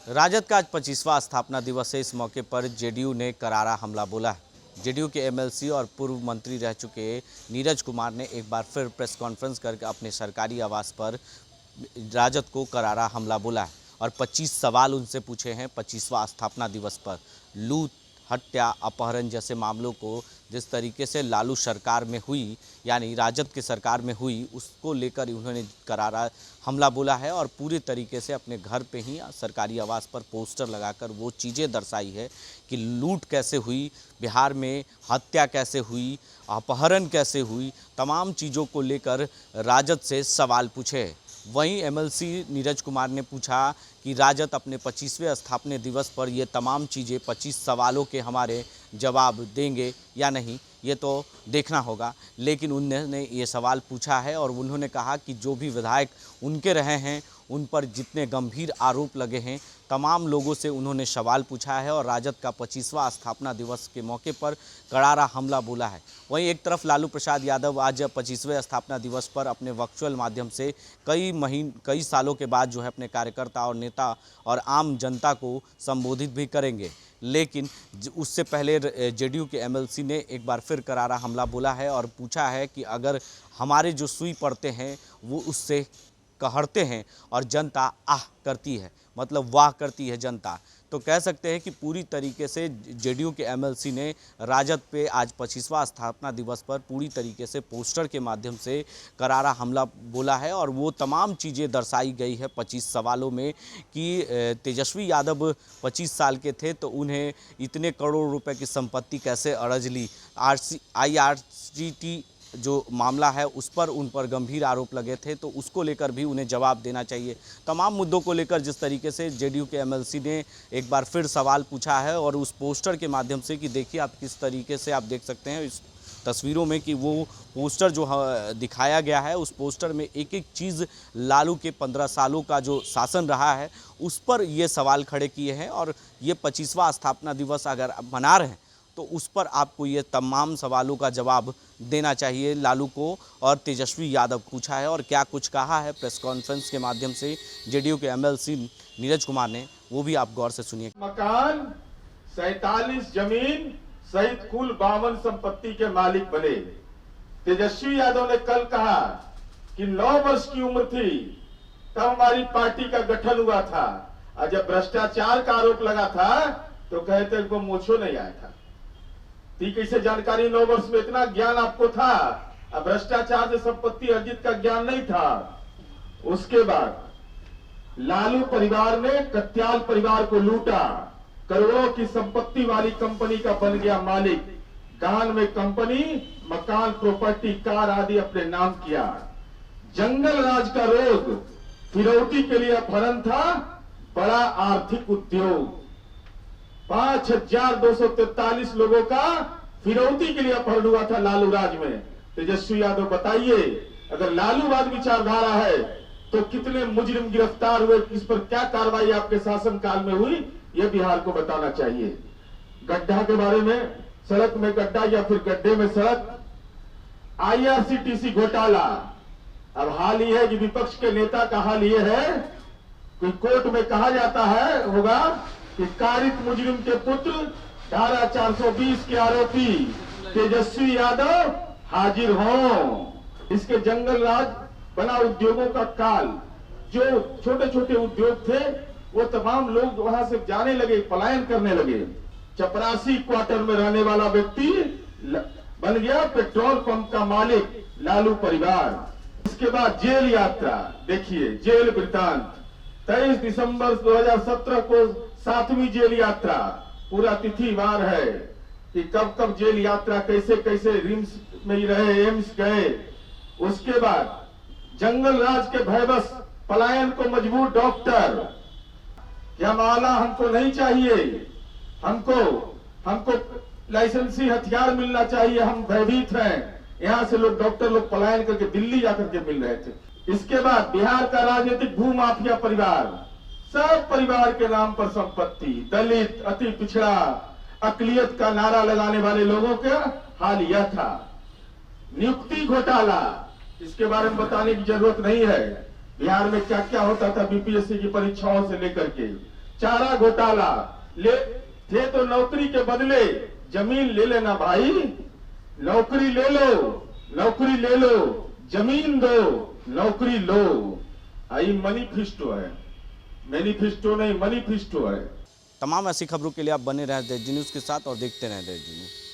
राजद का आज 25वां स्थापना दिवस है। इस मौके पर जेडीयू ने करारा हमला बोला है। जेडीयू के एमएलसी और पूर्व मंत्री रह चुके नीरज कुमार ने एक बार फिर प्रेस कॉन्फ्रेंस करके अपने सरकारी आवास पर राजद को करारा हमला बोला है और 25 सवाल उनसे पूछे हैं। 25वां स्थापना दिवस पर लूट, हत्या, अपहरण जैसे मामलों को जिस तरीके से लालू सरकार में हुई, यानी राजद के सरकार में हुई, उसको लेकर उन्होंने करारा हमला बोला है और पूरे तरीके से अपने घर पे ही सरकारी आवास पर पोस्टर लगाकर वो चीज़ें दर्शाई है कि लूट कैसे हुई, बिहार में हत्या कैसे हुई, अपहरण कैसे हुई, तमाम चीज़ों को लेकर राजद से सवाल पूछे। वहीं एमएलसी नीरज कुमार ने पूछा कि राजद अपने 25वें स्थापना दिवस पर ये तमाम चीज़ें 25 सवालों के हमारे जवाब देंगे या नहीं, ये तो देखना होगा। लेकिन उन्होंने ये सवाल पूछा है और उन्होंने कहा कि जो भी विधायक उनके रहे हैं उन पर जितने गंभीर आरोप लगे हैं, तमाम लोगों से उन्होंने सवाल पूछा है और राजद का 25वां स्थापना दिवस के मौके पर करारा हमला बोला है। वहीं एक तरफ लालू प्रसाद यादव आज 25वें स्थापना दिवस पर अपने वर्चुअल माध्यम से कई सालों के बाद जो है अपने कार्यकर्ता और नेता और आम जनता को संबोधित भी करेंगे। लेकिन उससे पहले जेडीयू के एमएलसी ने एक बार फिर करारा हमला बोला है और पूछा है कि अगर हमारे जो सुई पड़ते हैं वो उससे कहरते हैं और जनता आह करती है, मतलब वाह करती है जनता, तो कह सकते हैं कि पूरी तरीके से जेडीयू के एमएलसी ने राजद पे आज 25वां स्थापना दिवस पर पूरी तरीके से पोस्टर के माध्यम से करारा हमला बोला है और वो तमाम चीज़ें दर्शाई गई है 25 सवालों में कि तेजस्वी यादव 25 साल के थे तो उन्हें इतने करोड़ रुपए की संपत्ति कैसे अरज ली, IRCTC जो मामला है उस पर उन पर गंभीर आरोप लगे थे तो उसको लेकर भी उन्हें जवाब देना चाहिए। तमाम मुद्दों को लेकर जिस तरीके से जेडीयू के एमएलसी ने एक बार फिर सवाल पूछा है और उस पोस्टर के माध्यम से कि देखिए आप किस तरीके से आप देख सकते हैं इस तस्वीरों में कि वो पोस्टर जो दिखाया गया है उस पोस्टर में एक एक चीज़ लालू के 15 सालों का जो शासन रहा है उस पर ये सवाल खड़े किए हैं और ये 25वां स्थापना दिवस अगर मना रहे हैं तो उस पर आपको ये तमाम सवालों का जवाब देना चाहिए लालू को। और तेजस्वी यादव पूछा है और क्या कुछ कहा है प्रेस कॉन्फ्रेंस के माध्यम से जेडीयू के एमएलसी नीरज कुमार ने, वो भी आप गौर से सुनिए। मकान 47 जमीन सहित कुल 52 संपत्ति के मालिक बने। तेजस्वी यादव ने कल कहा कि 9 वर्ष की उम्र थी तब हमारी पार्टी का गठन हुआ था और जब भ्रष्टाचार का आरोप लगा था तो कहते उनको मोछो नहीं आया था। कैसे जानकारी 9 वर्ष में इतना ज्ञान आपको था, अब भ्रष्टाचार से संपत्ति अर्जित का ज्ञान नहीं था। उसके बाद लालू परिवार ने कत्याल परिवार को लूटा, करोड़ों की संपत्ति वाली कंपनी का बन गया मालिक, गान में कंपनी, मकान, प्रॉपर्टी, कार आदि अपने नाम किया। जंगल राज का रोग फिरौती के लिए अपहरण था, बड़ा आर्थिक उद्योग। 5243 लोगों का फिरौती के लिए अपहरण हुआ था लालू राज में। तेजस्वी यादव बताइए, अगर लालूवाद विचारधारा है तो कितने मुजरिम गिरफ्तार हुए, किस पर क्या कार्रवाई आपके शासनकाल में हुई, यह बिहार को बताना चाहिए। गड्ढा के बारे में, सड़क में गड्ढा या फिर गड्ढे में सड़क, IRCTC घोटाला। अब हाल ही है कि विपक्ष के नेता का हाल यह है कि कोर्ट में कहा जाता है होगा कि कारित मुजरिम के पुत्र धारा 420 के आरोपी तेजस्वी यादव हाजिर हों। इसके जंगल राज बना उद्योगों का काल, जो छोटे छोटे उद्योग थे वो तमाम लोग वहां से जाने लगे, पलायन करने लगे। चपरासी क्वार्टर में रहने वाला व्यक्ति बन गया पेट्रोल पंप का मालिक, लालू परिवार। इसके बाद जेल यात्रा, देखिए जेल वृत्तांत। 23 दिसंबर 2017 को 7वीं जेल यात्रा, पूरा तिथिवार है कि कब कब जेल यात्रा, कैसे कैसे रिम्स में ही रहे, एम्स गए। उसके बाद जंगल राज के भयवश पलायन को मजबूर डॉक्टर, क्या माला हमको नहीं चाहिए, हमको लाइसेंसी हथियार मिलना चाहिए, हम भयभीत हैं। यहां से लोग डॉक्टर लोग पलायन करके दिल्ली जाकर के मिल रहे थे। इसके बाद बिहार का राजनीतिक भूमाफिया परिवार, सब परिवार के नाम पर संपत्ति, दलित, अति पिछड़ा, अकलियत का नारा लगाने वाले लोगों का हाल यह था। नियुक्ति घोटाला, इसके बारे में बताने की जरूरत नहीं है। बिहार में क्या क्या होता था बीपीएससी की परीक्षाओं से लेकर के, चारा घोटाला ले थे तो नौकरी के बदले जमीन ले लेना भाई, नौकरी ले लो, नौकरी ले लो, जमीन दो, नौकरी लो। आई मैनिफेस्टो है, मैनिफेस्टो नहीं मैनिफेस्टो है। तमाम ऐसी खबरों के लिए आप बने रहें दैनिक न्यूज़ के साथ और देखते रहें दैनिक न्यूज़।